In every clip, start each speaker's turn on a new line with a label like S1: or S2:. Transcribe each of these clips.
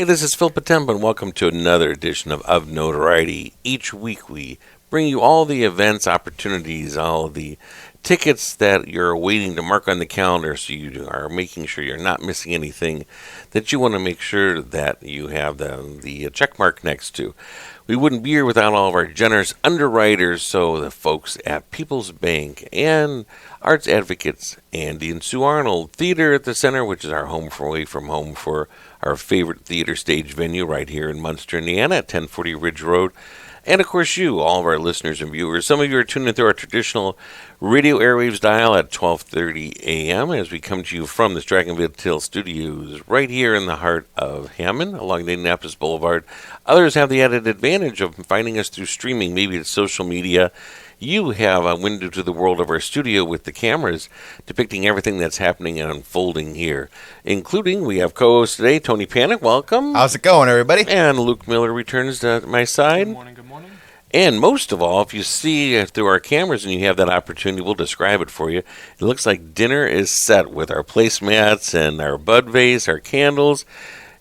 S1: Hi, this is Phil Potempa, and welcome to another edition of Notoriety. Each week we bring you all the events, opportunities, all of the tickets that you're waiting to mark on the calendar, so you are making sure you're not missing anything that you want to make sure that you have the check mark next to. We wouldn't be here without all of our generous underwriters, so the folks at People's Bank and Arts Advocates, Andy and Sue Arnold, Theater at the Center, which is our home for away from home for our favorite theater stage venue right here in Munster, Indiana at 1040 Ridge Road. And, of course, you, all of our listeners and viewers. Some of you are tuned in through our traditional radio airwaves dial at 12:30 a.m. as we come to you from the Dragonville Till Studios right here in the heart of Hammond along the Indianapolis Boulevard. Others have the added advantage of finding us through streaming, maybe it's social media. You have a window to the world of our studio with the cameras depicting everything that's happening and unfolding here, including we have co-host today, Tony Panek. Welcome.
S2: How's it going, everybody?
S1: And Luke Miiller returns to my side.
S3: Good morning, good morning.
S1: And most of all, if you see through our cameras and you have that opportunity, we'll describe it for you. It looks like dinner is set with our placemats and our bud vase, our candles,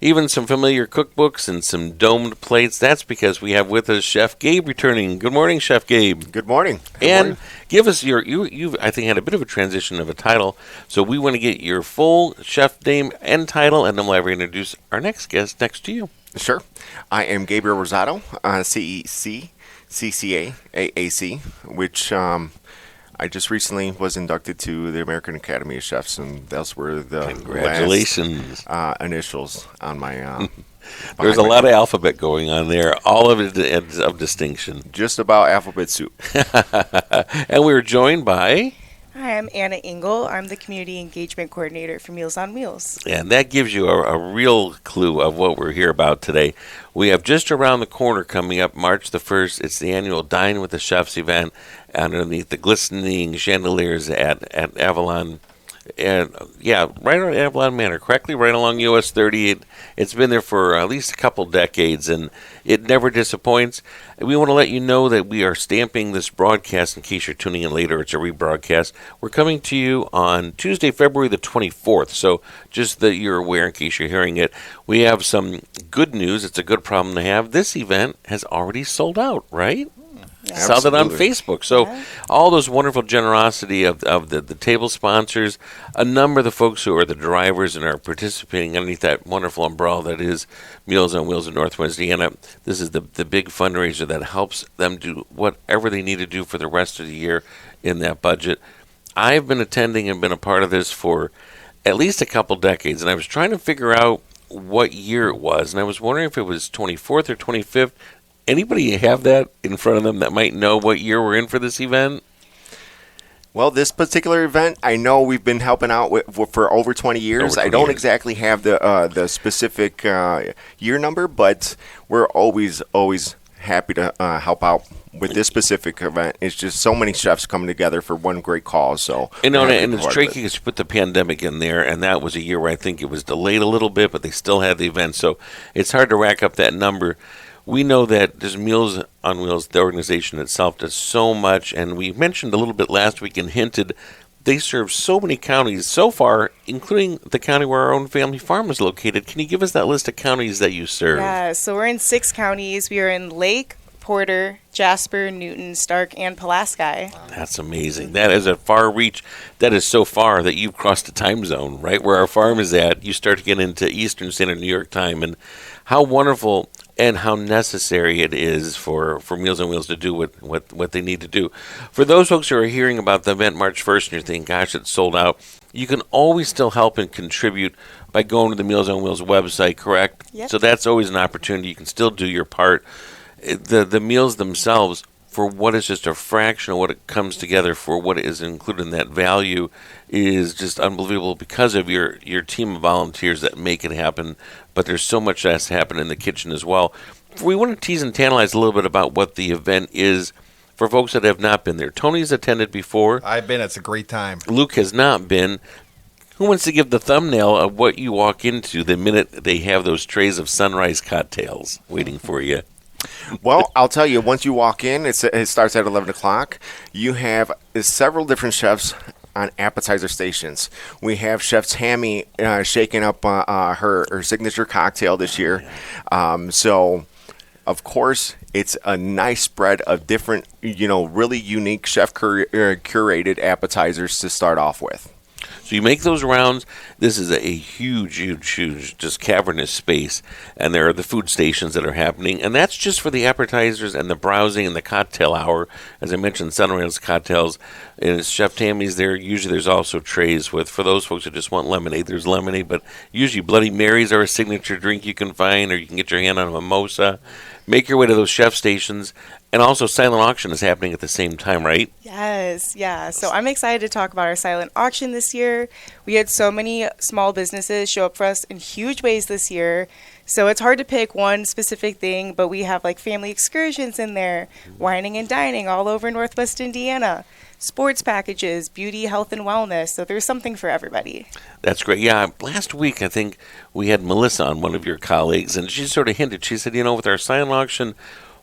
S1: even some familiar cookbooks and some domed plates. That's because we have with us Chef Gabe returning. Good morning, Chef Gabe.
S4: Good morning.
S1: And give us you've I think had a bit of a transition of a title, so we want to get your full chef name and title, and then we'll have you introduce our next guest next to you.
S4: Sure. I am Gabe Rosado, CEC, CCA, AAC, which I just recently was inducted to the American Academy of Chefs, and those were the
S1: Congratulations.
S4: last initials on my
S1: There's a lot of alphabet going on there, all of it is of distinction.
S4: just about alphabet soup.
S1: And we were joined by...
S5: Hi, I'm Anna Engel. I'm the Community Engagement Coordinator for Meals on Wheels.
S1: And that gives you a real clue of what we're here about today. We have just around the corner coming up March the 1st. It's the annual Dine with the Chefs event underneath the glistening chandeliers at Avalon. And right on Avalon Manor, correctly, right along US 30. It's been there for at least a couple decades, and it never disappoints. And we want to let you know that we are stamping this broadcast in case you're tuning in later. It's a rebroadcast. We're coming to you on Tuesday, February the 24th. So just that you're aware in case you're hearing it. We have some good news. It's a good problem to have. This event has already sold out, right? Saw that on Facebook. So all those wonderful generosity of the table sponsors, a number of the folks who are the drivers and are participating underneath that wonderful umbrella that is Meals on Wheels in Northwest Indiana. This is the big fundraiser that helps them do whatever they need to do for the rest of the year in that budget. I've been attending and been a part of this for at least a couple decades, and I was trying to figure out what year it was, and I was wondering if it was 24th or 25th. Anybody have that in front of them that might know what year we're in for this event?
S4: Well, this particular event, I know we've been helping out for over 20 years. I don't exactly have the specific year number, but we're always happy to help out with this specific event. It's just so many chefs coming together for one great cause. So
S1: and it's tricky because you put the pandemic in there, and that was a year where I think it was delayed a little bit, but they still had the event. So it's hard to rack up that number. We know that there's Meals on Wheels, the organization itself, does so much, and we mentioned a little bit last week and hinted they serve so many counties so far, including the county where our own family farm is located. Can you give us that list of counties that you serve?
S5: Yeah, so we're in 6 counties. We are in Lake, Porter, Jasper, Newton, Stark, and Pulaski.
S1: That's amazing. That is a far reach. That is so far that you've crossed the time zone, right where our farm is at. You start to get into Eastern Standard New York time, and how wonderful and how necessary it is for Meals on Wheels to do what they need to do. For those folks who are hearing about the event March 1st and you're thinking, gosh, it's sold out, you can always still help and contribute by going to the Meals on Wheels website, correct?
S5: Yep.
S1: So that's always an opportunity. You can still do your part. The meals themselves, for what is just a fraction of what it comes together for what is included in that value, is just unbelievable because of your team of volunteers that make it happen. But there's so much that has to happen in the kitchen as well. We want to tease and tantalize a little bit about what the event is for folks that have not been there. Tony's attended before.
S2: I've been. It's a great time.
S1: Luke has not been. Who wants to give the thumbnail of what you walk into the minute they have those trays of sunrise cocktails waiting for you?
S4: Well, I'll tell you, once you walk in, it starts at 11 o'clock. You have several different chefs on appetizer stations. We have Chef Tammy shaking up her signature cocktail this year. So, of course, it's a nice spread of different, really unique chef curated appetizers to start off with.
S1: So you make those rounds. This is a huge, just cavernous space, and there are the food stations that are happening, and that's just for the appetizers and the browsing and the cocktail hour. As I mentioned, Sunrise Cocktails, and Chef Tammy's there. Usually there's also trays for those folks that just want lemonade. There's lemonade, but usually Bloody Marys are a signature drink you can find, or you can get your hand on a mimosa. Make your way to those chef stations. And also, silent auction is happening at the same time, right?
S5: Yes, yeah. So I'm excited to talk about our silent auction this year. We had so many small businesses show up for us in huge ways this year. So it's hard to pick one specific thing, but we have like family excursions in there, whining and dining all over Northwest Indiana, sports packages, beauty, health, and wellness. So there's something for everybody.
S1: That's great. Yeah, last week I think we had Melissa on, one of your colleagues, and she sort of hinted. She said, with our silent auction,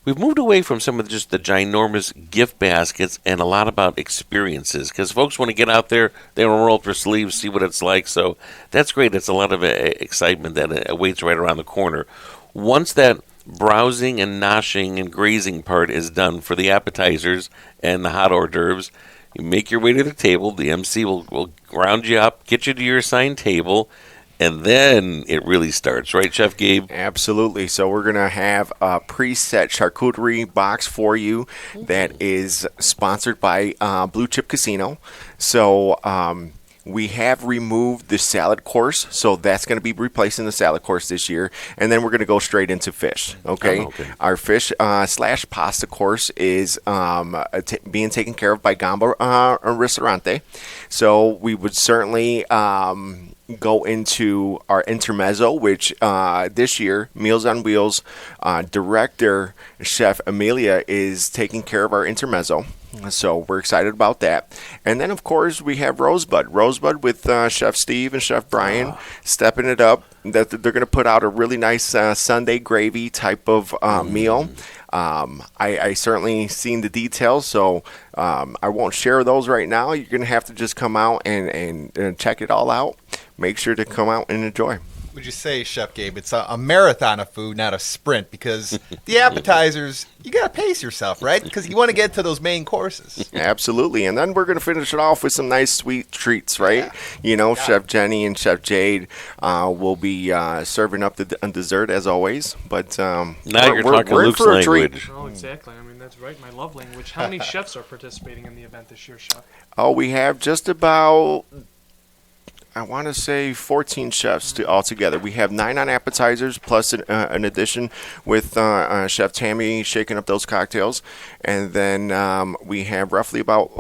S1: we've moved away from some of just the ginormous gift baskets and a lot about experiences, because folks want to get out there, they want to roll up their sleeves, see what it's like. So that's great. It's a lot of excitement that awaits right around the corner. Once that browsing and noshing and grazing part is done for the appetizers and the hot hors d'oeuvres, you make your way to the table. The MC will round you up, get you to your assigned table, and then it really starts, right, Chef Gabe?
S4: Absolutely. So we're going to have a preset charcuterie box for you that is sponsored by Blue Chip Casino. So we have removed the salad course, so that's going to be replacing the salad course this year. And then we're going to go straight into fish, okay?
S1: Okay.
S4: Our fish / pasta course is being taken care of by Gamba Ristorante. So we would certainly go into our intermezzo, which this year, Meals on Wheels director, Chef Amelia, is taking care of our intermezzo. So we're excited about that. And then, of course, we have Rosebud. Rosebud with Chef Steve and Chef Brian stepping it up. That they're going to put out a really nice Sunday gravy type of meal. I certainly seen the details, so I won't share those right now. You're going to have to just come out and check it all out. Make sure to come out and enjoy.
S2: Would you say, Chef Gabe, it's a marathon of food, not a sprint? Because the appetizers, you got to pace yourself, right? Because you want to get to those main courses.
S4: Absolutely. And then we're going to finish it off with some nice sweet treats, right? Yeah. Chef Jenny and Chef Jade will be serving up the dessert as always. But
S1: now you're talking Luke's language.
S3: Oh, exactly. I mean, that's right, my love language. How many chefs are participating in the event this year, Chef?
S4: Oh, we have just about, I want to say 14 chefs altogether. We have 9 on appetizers plus an addition with Chef Tammy shaking up those cocktails. And then we have roughly about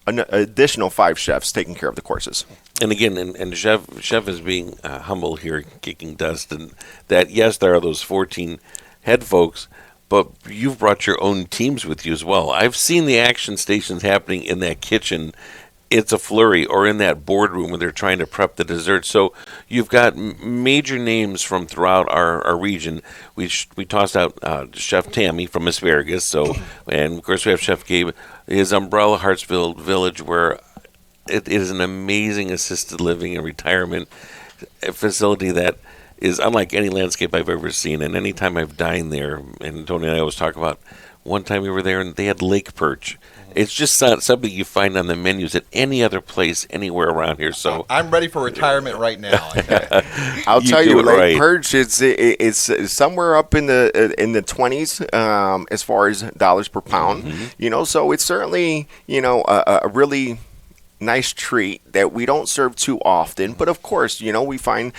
S4: an additional 5 chefs taking care of the courses.
S1: And again, and Chef is being humble here, kicking dust, and that, yes, there are those 14 head folks, but you've brought your own teams with you as well. I've seen the action stations happening in that kitchen. It's a flurry, or in that boardroom where they're trying to prep the dessert. So you've got major names from throughout our region. We tossed out Chef Tammy from Asparagus. So, and of course we have Chef Gabe, his Umbrella Hartsville Village, where it is an amazing assisted living and retirement facility that is unlike any landscape I've ever seen. And any time I've dined there, and Tony and I always talk about, one time we were there and they had lake perch. It's just not something you find on the menus at any other place anywhere around here. So
S2: I'm ready for retirement right now.
S4: I'll tell you, Lake
S1: right.
S4: Perch, it's somewhere up in the 20s as far as dollars per pound.
S1: Mm-hmm.
S4: So it's certainly a really nice treat that we don't serve too often, but of course, we find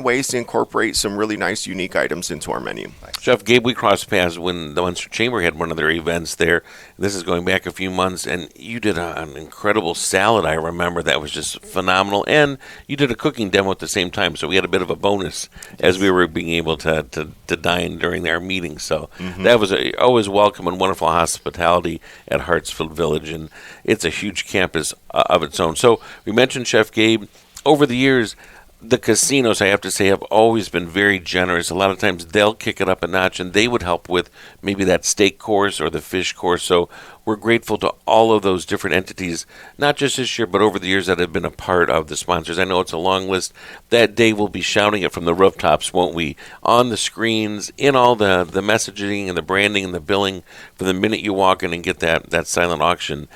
S4: ways to incorporate some really nice, unique items into our menu.
S1: Chef Gabe, we crossed paths when the Munster Chamber had one of their events there. This is going back a few months, and you did an incredible salad, I remember, that was just phenomenal, and you did a cooking demo at the same time, so we had a bit of a bonus as we were being able to dine during our meeting. So that was always welcome and wonderful hospitality at Hartsville Village, and it's a huge campus of its own. So we mentioned Chef Gabe. Over the years, the casinos, I have to say, have always been very generous. A lot of times they'll kick it up a notch, and they would help with maybe that steak course or the fish course. So we're grateful to all of those different entities, not just this year, but over the years that have been a part of the sponsors. I know it's a long list. That day we'll be shouting it from the rooftops, won't we? On the screens, in all the messaging and the branding and the billing from the minute you walk in and get that silent auction.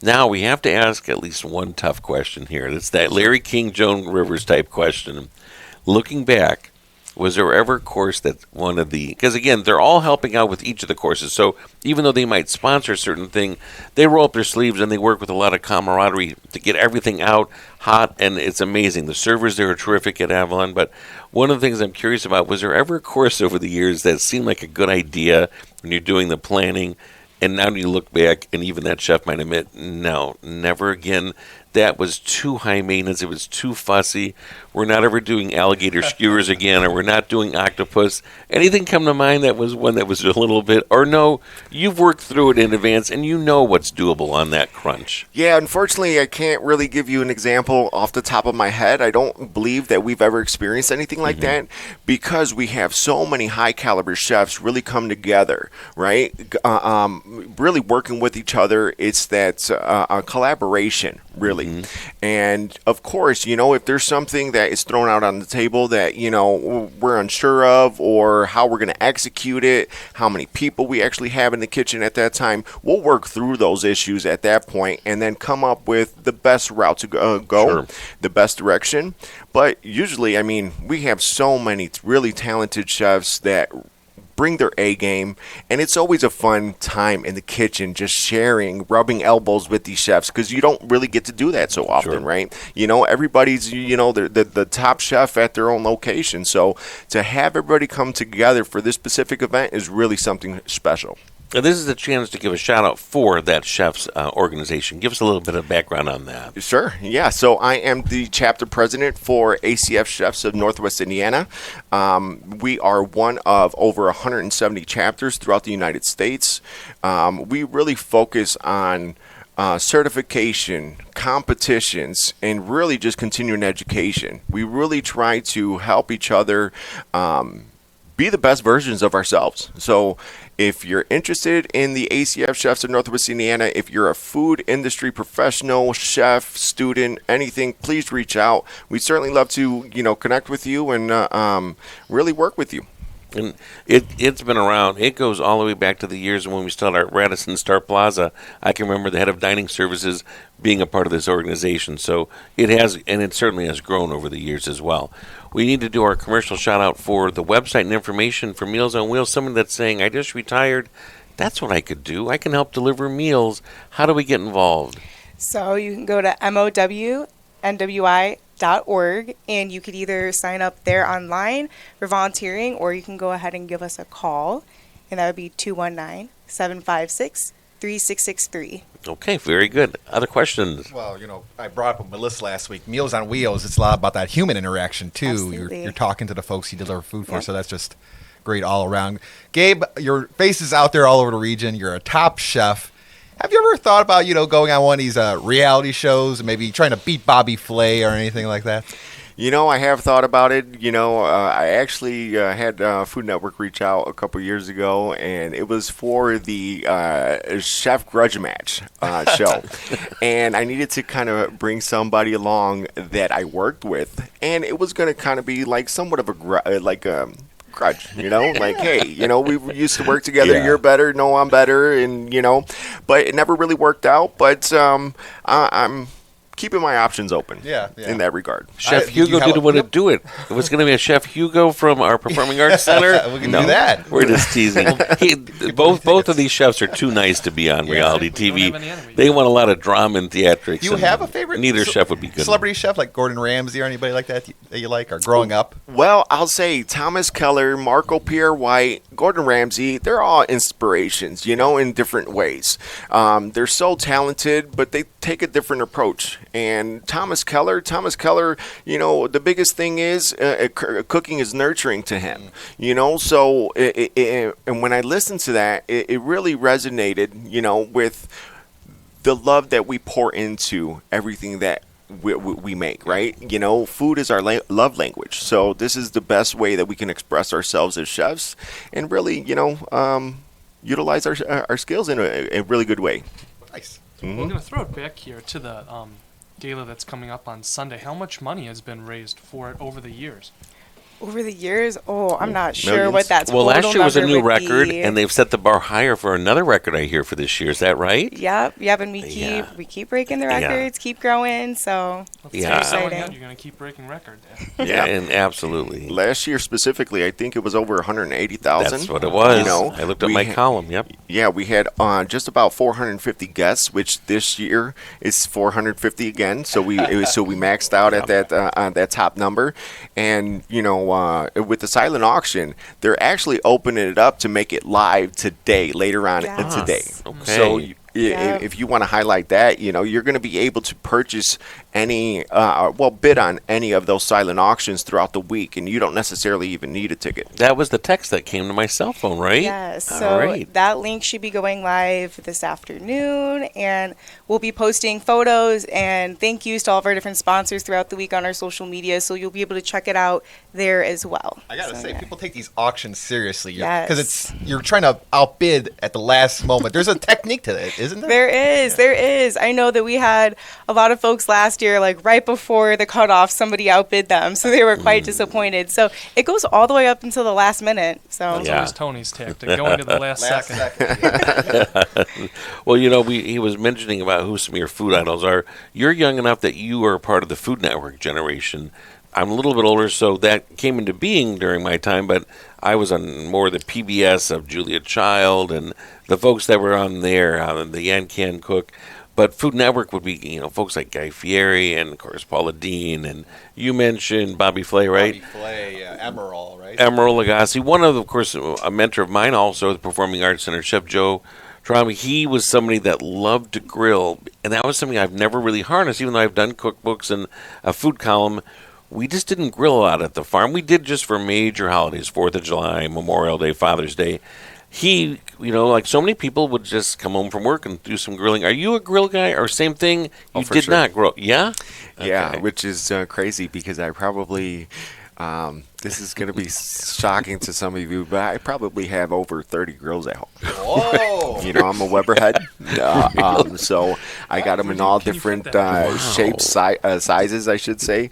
S1: Now we have to ask at least one tough question here. It's that Larry King, Joan Rivers type question. Looking back, was there ever a course that one of the, because again, they're all helping out with each of the courses, so even though they might sponsor a certain thing, they roll up their sleeves and they work with a lot of camaraderie to get everything out hot, and it's amazing. The servers there are terrific at Avalon, but one of the things I'm curious about, was there ever a course over the years that seemed like a good idea when you're doing the planning, and now you look back, and even that chef might admit, no, never again. That was too high maintenance. It was too fussy. We're not ever doing alligator skewers again, or we're not doing octopus. Anything come to mind that was one that was a little bit, or no, you've worked through it in advance, and you know what's doable on that crunch?
S4: Yeah, unfortunately, I can't really give you an example off the top of my head. I don't believe that we've ever experienced anything like that, because we have so many high-caliber chefs really come together, right? Really working with each other. It's that collaboration, really. And, of course, if there's something that is thrown out on the table that, we're unsure of, or how we're going to execute it, how many people we actually have in the kitchen at that time, we'll work through those issues at that point and then come up with the best route to go,
S1: Sure.
S4: the best direction. But usually, we have so many really talented chefs that bring their A game, and it's always a fun time in the kitchen, just sharing, rubbing elbows with these chefs, because you don't really get to do that so often,
S1: Sure.
S4: right? Everybody's the top chef at their own location, so to have everybody come together for this specific event is really something special.
S1: And this is a chance to give a shout out for that chef's organization. Give us a little bit of background on that.
S4: Sure, yeah. So I am the chapter president for ACF Chefs of Northwest Indiana. We are one of over 170 chapters throughout the United States. We really focus on certification, competitions, and really just continuing education. We really try to help each other be the best versions of ourselves. So if you're interested in the ACF Chefs of Northwest Indiana, if you're a food industry professional, chef, student, anything, please reach out. We'd certainly love to, connect with you and really work with you.
S1: And it's been around. It goes all the way back to the years when we started at Radisson Star Plaza. I can remember the head of dining services being a part of this organization. So it has, and it certainly has grown over the years as well. We need to do our commercial shout out for the website and information for Meals on Wheels. Someone that's saying, I just retired. That's what I could do. I can help deliver meals. How do we get involved?
S5: So you can go to MOWNWI.org, and you could either sign up there online for volunteering, or you can go ahead and give us a call, and that would be 219-756-3663.
S1: Okay, very good. Other questions?
S2: Well, I brought up with Melissa last week, Meals on Wheels, it's a lot about that human interaction, too.
S5: Absolutely.
S2: You're talking to the folks you deliver food for,
S5: Yeah.
S2: so that's just great all around. Gabe, your face is out there all over the region. You're a top chef. Have you ever thought about, going on one of these reality shows and maybe trying to beat Bobby Flay or anything like that?
S4: I have thought about it. I actually had Food Network reach out a couple years ago, and it was for the Chef Grudge Match show. And I needed to kind of bring somebody along that I worked with, and it was going to kind of be like somewhat of a grudge, like, hey, we used to work together.
S1: Yeah.
S4: You're better. No, I'm better. And, but it never really worked out. But I'm keeping my options open in that regard.
S1: Chef Hugo didn't want to do it. It was going to be a Chef Hugo from our Performing Arts Center.
S2: We can do that.
S1: We're just teasing. Both of these chefs are too nice to be on reality TV.
S3: have any enemy.
S1: They want a lot of drama and theatrics.
S2: Do you
S1: and
S2: have a favorite
S1: Neither chef would be good.
S2: celebrity chef like Gordon Ramsay or anybody like that you like, or growing up?
S4: Well, I'll say Thomas Keller, Marco Pierre White, Gordon Ramsay, they're all inspirations, in different ways. They're so talented, but they take a different approach. And Thomas Keller, the biggest thing is cooking is nurturing to him, So and when I listened to that, it really resonated, with the love that we pour into everything that we make, right? You know, food is our love language. So this is the best way that we can express ourselves as chefs and really, utilize our skills in a really good way.
S2: Nice.
S3: We're going to throw it back here to the gala that's coming up on Sunday. How much money has been raised for it over the years?
S5: Over the years, I'm not sure
S4: Millions.
S5: what that's.
S1: Well, last year was a new
S5: would
S1: record,
S5: be.
S1: and they've set the bar higher for another record, I hear, for this year. Is that right?
S5: Yep, and we keep breaking the records, keep growing. So
S3: Let's
S1: Yeah.
S3: say
S5: exciting.
S3: you're going to keep breaking records.
S1: Yeah, and absolutely.
S4: Last year specifically, I think it was over 180,000.
S1: That's what it was.
S4: You know,
S1: I looked at
S4: we
S1: my
S4: ha-
S1: column. Yep.
S4: Yeah, we had just about 450 guests, which this year is 450 again. So we maxed out at that top number, and with the silent auction, they're actually opening it up to make it live today, later on
S5: Yes.
S4: today.
S1: Okay.
S4: So
S5: Yeah.
S4: if you want to highlight that, you're going to be able to purchase any, bid on any of those silent auctions throughout the week, and you don't necessarily even need a ticket.
S1: That was the text that came to my cell phone, right?
S5: Yes,
S1: All
S5: so
S1: right.
S5: that link should be going live this afternoon, and we'll be posting photos and thank yous to all of our different sponsors throughout the week on our social media, so you'll be able to check it out there as well.
S2: I gotta
S5: So,
S2: say,
S5: yeah.
S2: people take these auctions seriously
S5: Yes.
S2: because you're trying to outbid at the last moment. There's a technique to it, isn't there?
S5: There is. I know that we had a lot of folks last year, like right before the cutoff, somebody outbid them, so they were quite disappointed. So it goes all the way up until the last minute. So
S3: That's
S1: Yeah.
S3: always Tony's tactic, going to the last second.
S2: yeah.
S1: Well, he was mentioning about who some of your food idols are. You're young enough that you are part of the Food Network generation. I'm a little bit older, so that came into being during my time, but I was on more of the PBS of Julia Child and the folks that were on there, the Yan Can Cook. But Food Network would be, folks like Guy Fieri and, of course, Paula Dean. And you mentioned Bobby Flay, right?
S2: Bobby Flay, Emerald, right?
S1: Emerald Lagasse. One of course, a mentor of mine also, the Performing Arts Center, Chef Joe Trami. He was somebody that loved to grill. And that was something I've never really harnessed, even though I've done cookbooks and a food column. We just didn't grill a lot at the farm. We did just for major holidays, 4th of July, Memorial Day, Father's Day. He, like so many people, would just come home from work and do some grilling. Are you a grill guy or same thing? You
S4: for
S1: did
S4: sure.
S1: not grill. Yeah?
S4: Yeah,
S1: Okay.
S4: which is crazy because I probably, this is going to be shocking to some of you, but I probably have over 30 grills at home.
S2: Whoa!
S4: I'm a Weber head, so I got them in all
S3: Can you fit
S4: different
S3: that?
S4: shapes, sizes, I should say,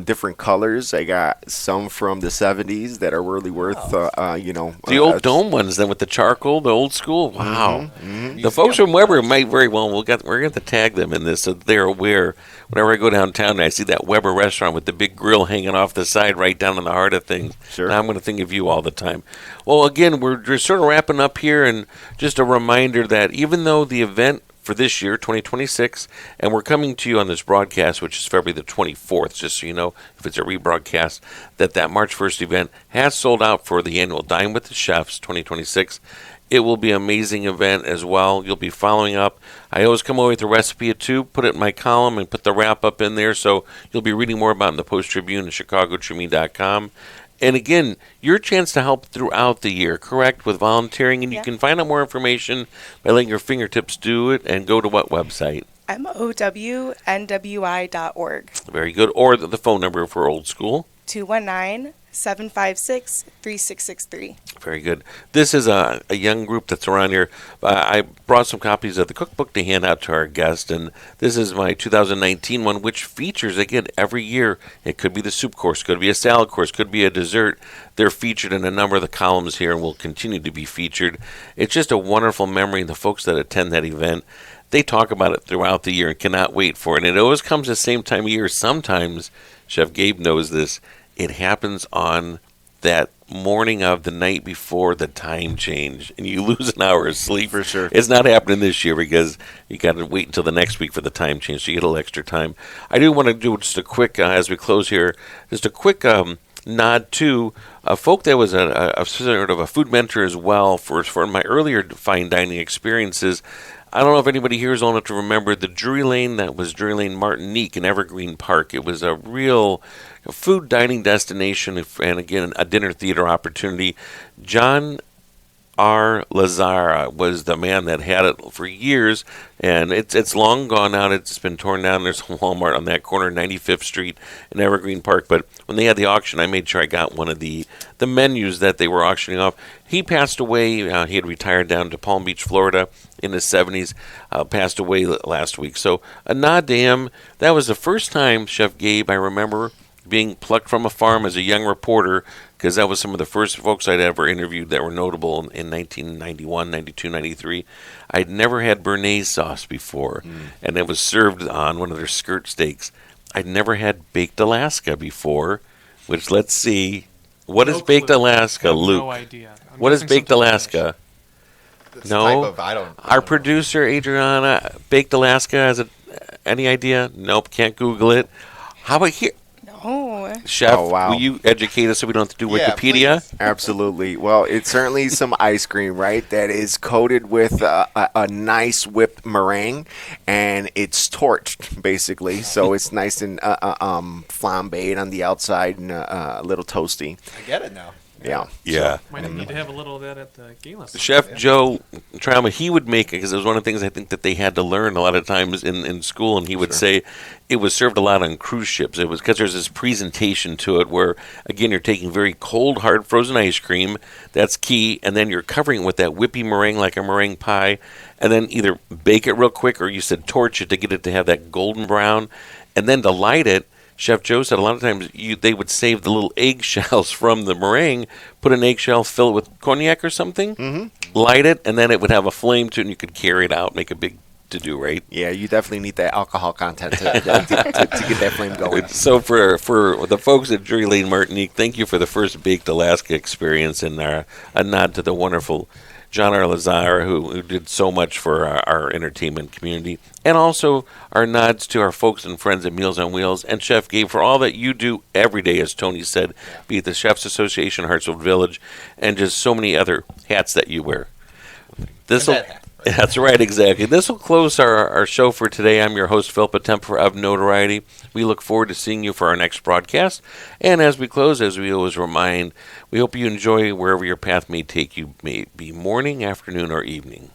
S4: different colors. I got some from the 70s that are really worth,
S1: The old dome ones, then with the charcoal, the old school. Wow. The folks from Weber might very well. We're going to tag them in this so they're aware. Whenever I go downtown and I see that Weber restaurant with the big grill hanging off the side, right down in the heart of things,
S4: Sure.
S1: now I'm going to think of you all the time. Well, again, we're just sort of wrapping up here, and just a reminder that even though the event for this year, 2026, and we're coming to you on this broadcast, which is February the 24th, just so you know, if it's a rebroadcast, that March 1st event has sold out for the annual Dine with the Chefs 2026. It will be an amazing event as well. You'll be following up. I always come away with a recipe or two, put it in my column, and put the wrap-up in there, so you'll be reading more about it in the Post-Tribune and ChicagoTribune.com. And again, your chance to help throughout the year, correct, with volunteering, and you
S5: Yeah.
S1: can find out more information by letting your fingertips do it, and go to what website?
S5: MOWNWI.org.
S1: Very good. Or the phone number for old school.
S5: 219-756-3663.
S1: Very good. This is a young group that's around here. I brought some copies of the cookbook to hand out to our guest, and this is my 2019 one, which features, again, every year. It could be the soup course, could be a salad course, could be a dessert. They're featured in a number of the columns here and will continue to be featured. It's just a wonderful memory, and the folks that attend that event, they talk about it throughout the year and cannot wait for it. And it always comes the same time of year. Sometimes, Chef Gabe knows this, it happens on that morning of the night before the time change, and you lose an hour of sleep.
S4: For sure.
S1: It's not happening this year because you got to wait until the next week for the time change, so you get a little extra time. I do want to do just a quick, as we close here, just a quick nod to a folk that was a sort of a food mentor as well for my earlier fine dining experiences. I don't know if anybody here is old enough to remember the Drury Lane that was Drury Lane Martinique in Evergreen Park. It was a real food dining destination and, again, a dinner theater opportunity. John R. Lazara was the man that had it for years, and it's long gone now. It's been torn down. There's a Walmart on that corner, 95th Street in Evergreen Park. But when they had the auction, I made sure I got one of the menus that they were auctioning off. He passed away. He had retired down to Palm Beach, Florida in his 70s, passed away last week. So a nod to him. That was the first time, Chef Gabe, I remember being plucked from a farm as a young reporter, because that was some of the first folks I'd ever interviewed that were notable in 1991, 92, 93. I'd never had béarnaise sauce before, and it was served on one of their skirt steaks. I'd never had baked Alaska before, which, let's see, what is baked
S3: clue.
S1: Alaska,
S3: I have
S1: Luke?
S3: No idea. I'm
S1: What is
S3: guessing
S1: baked
S3: something
S1: Alaska?
S2: This
S1: No.
S2: type of- I don't
S1: Our
S2: know.
S1: producer, Adriana, baked Alaska, has any idea? Nope, can't Google it. How about here?
S5: Oh,
S1: Chef,
S4: Oh, wow.
S1: will you educate us so we don't have to do
S2: Yeah,
S1: Wikipedia?
S2: please.
S4: Absolutely. Well, it's certainly some ice cream, right? That is coated with a nice whipped meringue, and it's torched basically, so it's nice and flambéed on the outside and a little toasty.
S2: I get it now.
S4: Yeah.
S1: Yeah.
S3: Might need to have a little of that at the gala.
S1: Chef Joe Trauma, he would make it because it was one of the things I think that they had to learn a lot of times in school, and he would say it was served a lot on cruise ships. It was because there's this presentation to it where, again, you're taking very cold, hard frozen ice cream, that's key, and then you're covering it with that whippy meringue like a meringue pie, and then either bake it real quick or you said torch it to get it to have that golden brown, and then to light it, Chef Joe said a lot of times they would save the little eggshells from the meringue, put an eggshell, fill it with cognac or something, light it, and then it would have a flame to it, and you could carry it out, make a big to-do, right?
S4: Yeah, you definitely need that alcohol content to get that flame going.
S1: So for the folks at Drury Lane Martinique, thank you for the first Baked Alaska experience, and a nod to the wonderful John R. Lazar, who did so much for our entertainment community, and also our nods to our folks and friends at Meals on Wheels, and Chef Gabe for all that you do every day, as Tony said, be it the Chefs Association, Hartsfield Village, and just so many other hats that you wear. That's right, exactly. This will close our show for today. I'm your host, Phil Potempa of OfNotoriety. We look forward to seeing you for our next broadcast. And as we close, as we always remind, we hope you enjoy wherever your path may take you, may it be morning, afternoon, or evening.